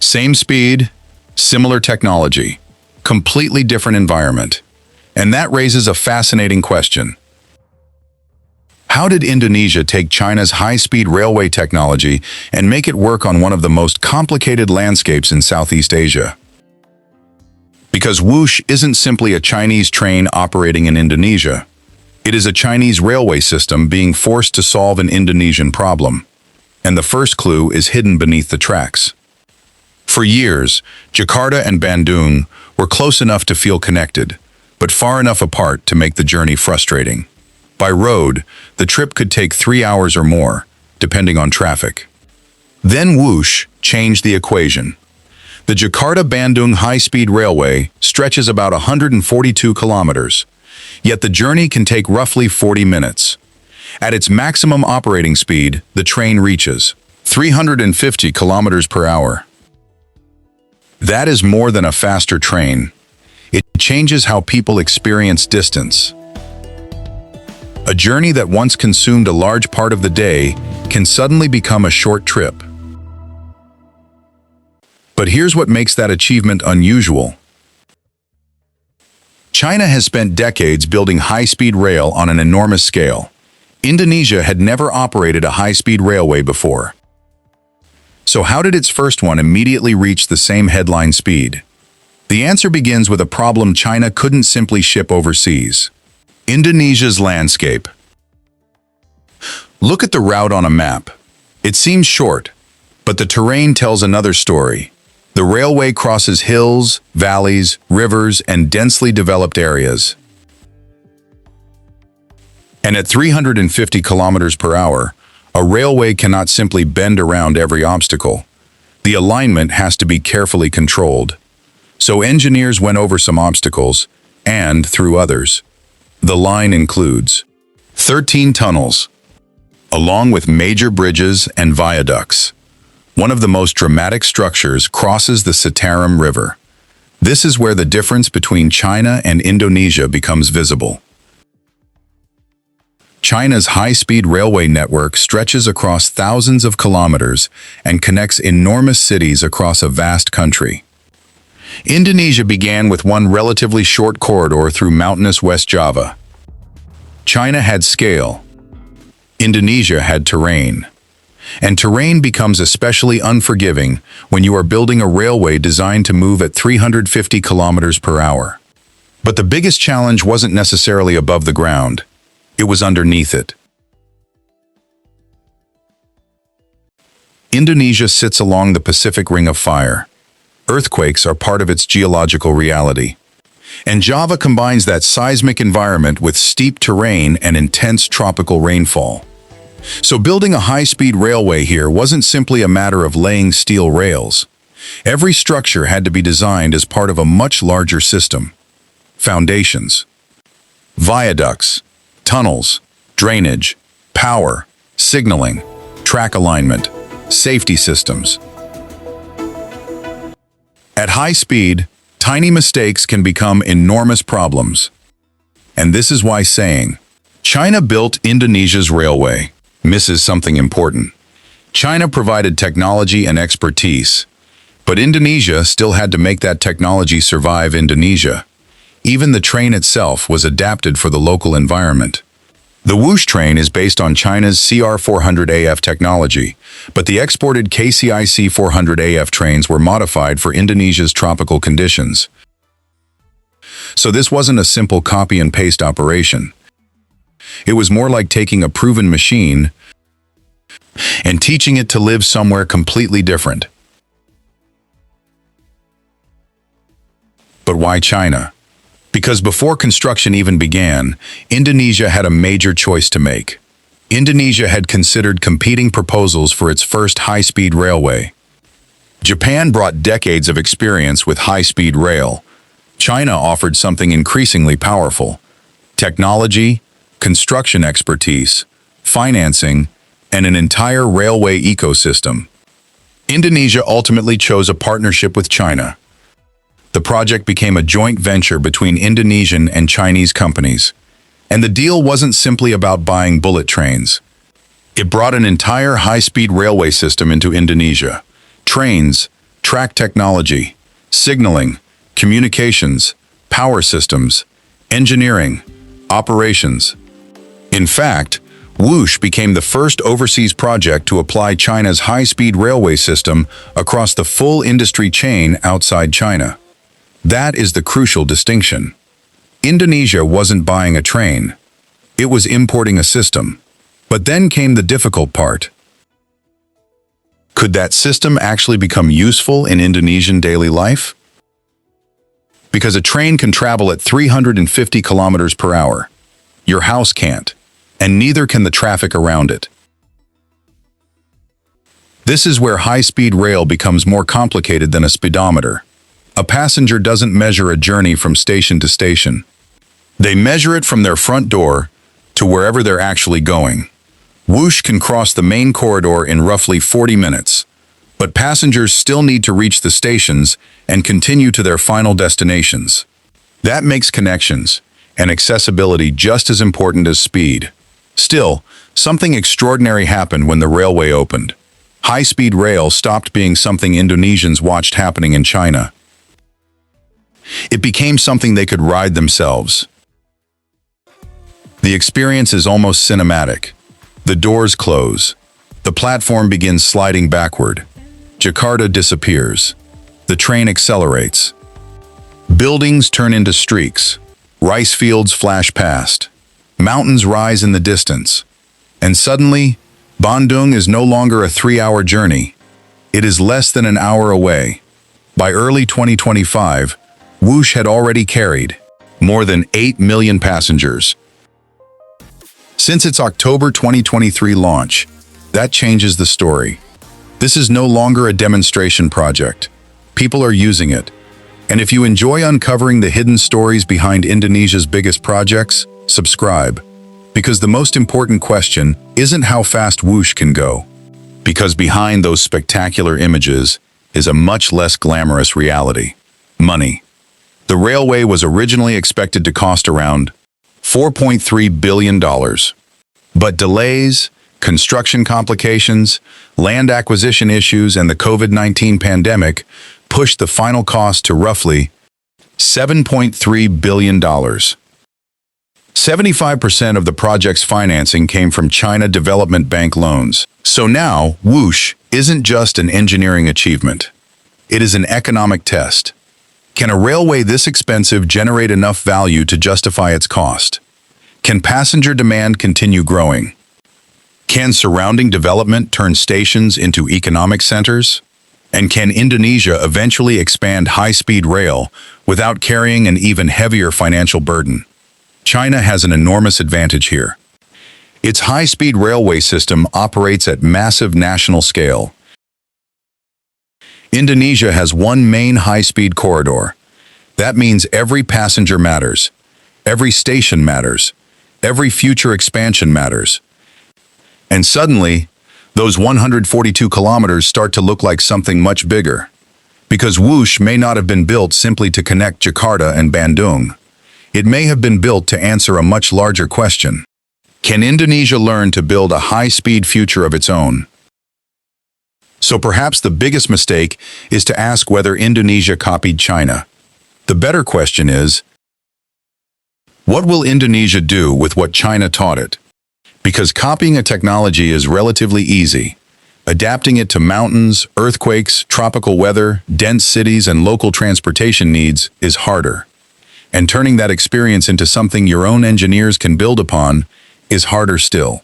Same speed, similar technology, completely different environment. And that raises a fascinating question. How did Indonesia take China's high-speed railway technology and make it work on one of the most complicated landscapes in Southeast Asia? Because Whoosh isn't simply a Chinese train operating in Indonesia. It is a Chinese railway system being forced to solve an Indonesian problem. And the first clue is hidden beneath the tracks. For years, Jakarta and Bandung were close enough to feel connected, but far enough apart to make the journey frustrating. By road, the trip could take 3 hours or more, depending on traffic. Then Whoosh changed the equation. The Jakarta-Bandung high-speed railway stretches about 142 kilometers, yet the journey can take roughly 40 minutes. At its maximum operating speed, the train reaches 350 kilometers per hour. That is more than a faster train. It changes how people experience distance. A journey that once consumed a large part of the day can suddenly become a short trip. But here's what makes that achievement unusual. China has spent decades building high-speed rail on an enormous scale. Indonesia had never operated a high-speed railway before. So how did its first one immediately reach the same headline speed? The answer begins with a problem China couldn't simply ship overseas. Indonesia's landscape. Look at the route on a map. It seems short, but the terrain tells another story. The railway crosses hills, valleys, rivers, and densely developed areas. And at 350 kilometers per hour, a railway cannot simply bend around every obstacle. The alignment has to be carefully controlled. So engineers went over some obstacles, and through others. The line includes 13 tunnels, along with major bridges and viaducts. One of the most dramatic structures crosses the Citarum River. This is where the difference between China and Indonesia becomes visible. China's high-speed railway network stretches across thousands of kilometers and connects enormous cities across a vast country. Indonesia began with one relatively short corridor through mountainous West Java. China had scale. Indonesia had terrain. And terrain becomes especially unforgiving when you are building a railway designed to move at 350 kilometers per hour. But the biggest challenge wasn't necessarily above the ground. It was underneath it. Indonesia sits along the Pacific Ring of Fire. Earthquakes are part of its geological reality. And Java combines that seismic environment with steep terrain and intense tropical rainfall. So building a high-speed railway here wasn't simply a matter of laying steel rails. Every structure had to be designed as part of a much larger system. Foundations, viaducts, tunnels, drainage, power, signaling, track alignment, safety systems. At high speed, tiny mistakes can become enormous problems. And this is why saying, China built Indonesia's railway, misses something important. China provided technology and expertise, but Indonesia still had to make that technology survive Indonesia. Even the train itself was adapted for the local environment. The Whoosh train is based on China's CR400AF technology, but the exported KCIC 400AF trains were modified for Indonesia's tropical conditions. So this wasn't a simple copy and paste operation. It was more like taking a proven machine and teaching it to live somewhere completely different. But why China? Because before construction even began, Indonesia had a major choice to make. Indonesia had considered competing proposals for its first high-speed railway. Japan brought decades of experience with high-speed rail. China offered something increasingly powerful: technology, construction expertise, financing, and an entire railway ecosystem. Indonesia ultimately chose a partnership with China. The project became a joint venture between Indonesian and Chinese companies. And the deal wasn't simply about buying bullet trains. It brought an entire high-speed railway system into Indonesia. Trains, track technology, signaling, communications, power systems, engineering, operations. In fact, Whoosh became the first overseas project to apply China's high-speed railway system across the full industry chain outside China. That is the crucial distinction. Indonesia wasn't buying a train. It was importing a system. But then came the difficult part. Could that system actually become useful in Indonesian daily life? Because a train can travel at 350 kilometers per hour. Your house can't, and neither can the traffic around it. This is where high-speed rail becomes more complicated than a speedometer. A passenger doesn't measure a journey from station to station. They measure it from their front door to wherever they're actually going. Whoosh can cross the main corridor in roughly 40 minutes, but passengers still need to reach the stations and continue to their final destinations. That makes connections and accessibility just as important as speed. Still, something extraordinary happened when the railway opened. High-speed rail stopped being something Indonesians watched happening in China. It became something they could ride themselves. The experience is almost cinematic. The doors close. The platform begins sliding backward. Jakarta disappears. The train accelerates. Buildings turn into streaks. Rice fields flash past. Mountains rise in the distance. And suddenly, Bandung is no longer a 3-hour journey. It is less than an hour away. By early 2025, Whoosh had already carried more than 8 million passengers. Since its October 2023 launch, that changes the story. This is no longer a demonstration project. People are using it. And if you enjoy uncovering the hidden stories behind Indonesia's biggest projects, subscribe. Because the most important question isn't how fast Whoosh can go. Because behind those spectacular images is a much less glamorous reality. Money. The railway was originally expected to cost around $4.3 billion. But delays, construction complications, land acquisition issues, and the COVID-19 pandemic pushed the final cost to roughly $7.3 billion. 75% of the project's financing came from China Development Bank loans. So now, Whoosh isn't just an engineering achievement. It is an economic test. Can a railway this expensive generate enough value to justify its cost? Can passenger demand continue growing? Can surrounding development turn stations into economic centers? And can Indonesia eventually expand high-speed rail without carrying an even heavier financial burden? China has an enormous advantage here. Its high-speed railway system operates at massive national scale. Indonesia has one main high-speed corridor. That means every passenger matters. Every station matters. Every future expansion matters. And suddenly, those 142 kilometers start to look like something much bigger. Because Whoosh may not have been built simply to connect Jakarta and Bandung. It may have been built to answer a much larger question. Can Indonesia learn to build a high-speed future of its own? So perhaps the biggest mistake is to ask whether Indonesia copied China. The better question is, what will Indonesia do with what China taught it? Because copying a technology is relatively easy. Adapting it to mountains, earthquakes, tropical weather, dense cities, and local transportation needs is harder. And turning that experience into something your own engineers can build upon is harder still.